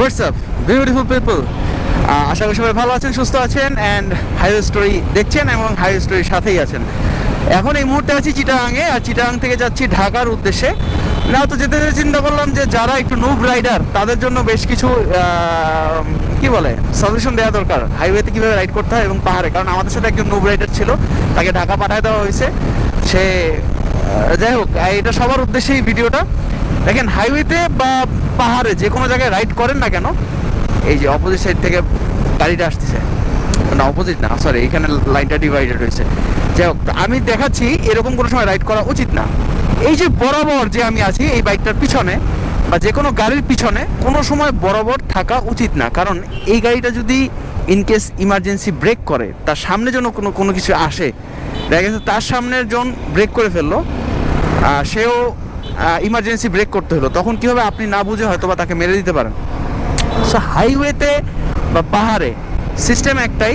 WhatsApp beautiful people, আশা করি সবাই ভালো আছেন, সুস্থ আছেন অ্যান্ড হাইওয়ে স্টোরি দেখছেন এবং হাইওয়ে স্টোরির সাথেই আছেন। এখন এই মুহূর্তে আছি চিটাগাঙে, আর চিটাগাং থেকে যাচ্ছি ঢাকার উদ্দেশ্যে। না তো যেতে যেতে চিন্তা করলাম যে যারা একটু নুব রাইডার তাদের জন্য বেশ কিছু কি বলে সাজেশন দেওয়া দরকার হাইওয়েতে কীভাবে রাইড করতে হয় এবং পাহাড়ে, কারণ আমাদের সাথে একজন নুব রাইডার ছিল, তাকে ঢাকা পাঠিয়ে দেওয়া হয়েছে। সে যাই হোক, এটা সবার উদ্দেশ্যেই ভিডিওটা। দেখেন, হাইওয়েতে বা পাহাড়ে যে কোনো জায়গায় রাইড করেন না কেন, এই যে অপোজিট সাইড থেকে গাড়িটা আসতেছে, না অপোজিট না সরি, এখানে লাইনটা ডিভাইডেড হয়েছে। যাই হোক, আমি দেখাচ্ছি এরকম কোনো সময় রাইড করা উচিত না। এই যে বরাবর যে আমি আছি এই বাইকটার পিছনে বা যে কোনো গাড়ির পিছনে কোনো সময় বরাবর থাকা উচিত না, কারণ এই গাড়িটা যদি ইনকেস ইমার্জেন্সি ব্রেক করে, তার সামনে যেন কোনো কিছু আসে, দেখা গেছে তার সামনের জন ব্রেক করে ফেললো, সেও ইমার্জেন্সি ব্রেক করতে হলো, তখন কী হবে আপনি না বুঝে হয়তো বা তাকে মেরে দিতে পারেন। সো হাইওয়েতে বা পাহাড়ে সিস্টেম একটাই,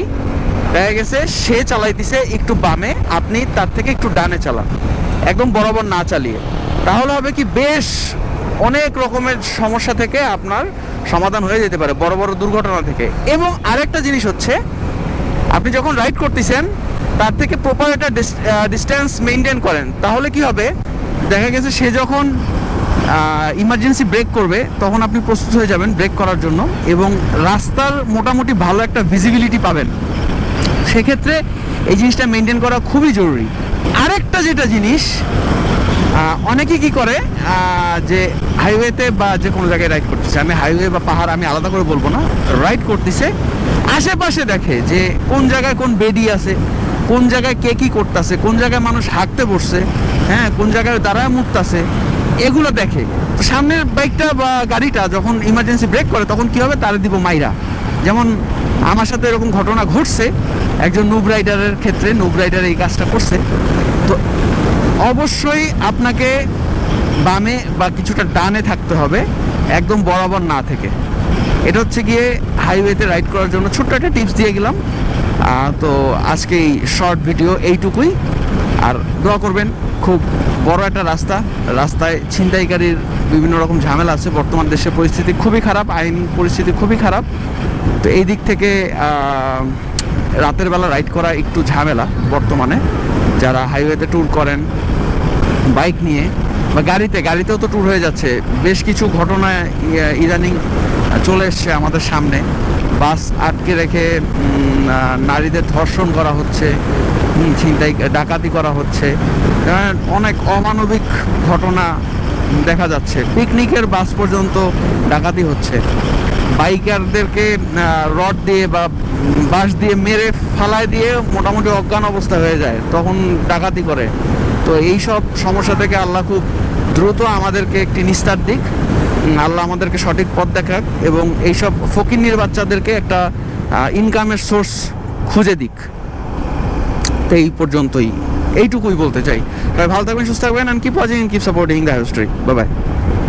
দেখা গেছে সে চালাইতেছে একটু বামে, আপনি তার থেকে একটু ডানে চালান, একদম বরাবর না চালিয়ে। তাহলে হবে কি, বেশ অনেক রকমের সমস্যা থেকে আপনার সমাধান হয়ে যেতে পারে, বড় বড় দুর্ঘটনা থেকে। এবং আরেকটা জিনিস হচ্ছে, আপনি যখন রাইড করতেছেন তার থেকে প্রপার একটা ডিস্টেন্স মেনটেন করেন, তাহলে কি হবে, দেখা গেছে সে যখন ইমার্জেন্সি ব্রেক করবে তখন আপনি প্রস্তুত হয়ে যাবেন ব্রেক করার জন্য এবং রাস্তার মোটামুটি ভালো একটা ভিজিবিলিটি পাবেন। সেক্ষেত্রে এই জিনিসটা মেনটেন করা খুবই জরুরি। আরেকটা যেটা জিনিস, অনেকে কি করে যে হাইওয়েতে বা যে কোনো জায়গায় রাইড করতেছে, আমি হাইওয়ে বা পাহাড় আমি আলাদা করে বলবো না, রাইড করতেছে, আশেপাশে দেখে যে কোন জায়গায় কোন বেডি আছে, কোন জায়গায় কে কী করতেছে, কোন জায়গায় মানুষ হাঁকতে বসছে, হ্যাঁ কোন জায়গায় দাঁড়ায় মুড়তেছে, এগুলো দেখে। সামনের বাইকটা বা গাড়িটা যখন ইমার্জেন্সি ব্রেক করে তখন কী হবে, তার দিব মাইরা। যেমন আমার সাথে এরকম ঘটনা ঘটছে, একজন নুব রাইডারের ক্ষেত্রে, নুব রাইডার এই কাজটা করছে। তো অবশ্যই আপনাকে বামে বা কিছুটা ডানে থাকতে হবে, একদম বরাবর না থেকে। এটা হচ্ছে গিয়ে হাইওয়েতে রাইড করার জন্য ছোট্ট একটা টিপস দিয়ে গেলাম। তো আজকে এই শর্ট ভিডিও এইটুকুই, আর দোয়া করবেন। খুব বড় একটা রাস্তায় ছিনতাইকারীর বিভিন্ন রকম ঝামেলা আছে, বর্তমান দেশের পরিস্থিতি খুবই খারাপ, আইন পরিস্থিতি খুবই খারাপ। তো এই দিক থেকে রাতের বেলা রাইড করা একটু ঝামেলা বর্তমানে। যারা হাইওয়েতে ট্যুর করেন বাইক নিয়ে বা গাড়িতেও তো ট্যুর হয়ে যাচ্ছে, বেশ কিছু ঘটনা ইদানিং চলে এসছে আমাদের সামনে। বাস আটকে রেখে নারীদের ধর্ষণ করা হচ্ছে, ছিনতাই ডাকাতি করা হচ্ছে, অনেক অমানবিক ঘটনা দেখা যাচ্ছে। পিকনিকের বাস পর্যন্ত ডাকাতি হচ্ছে, বাইকারদেরকে রড দিয়ে বা বাঁশ দিয়ে মেরে ফালায় দিয়ে মোটামুটি অজ্ঞান অবস্থা হয়ে যায়, তখন ডাকাতি করে। তো এই সব সমস্যা থেকে আল্লাহ খুব দ্রুত আমাদেরকে একটি নিস্তার দিক, আল্লাহ আমাদেরকে সঠিক পথ দেখাক এবং এইসব ফকিন্নির বাচ্চাদেরকে একটা ইনকামের সোর্স খুঁজে দিক। তো এই পর্যন্তই, এইটুকুই বলতে চাই। সবাই ভালো থাকবেন, সুস্থ থাকবেন, and keep watching and keep supporting the history. Bye bye.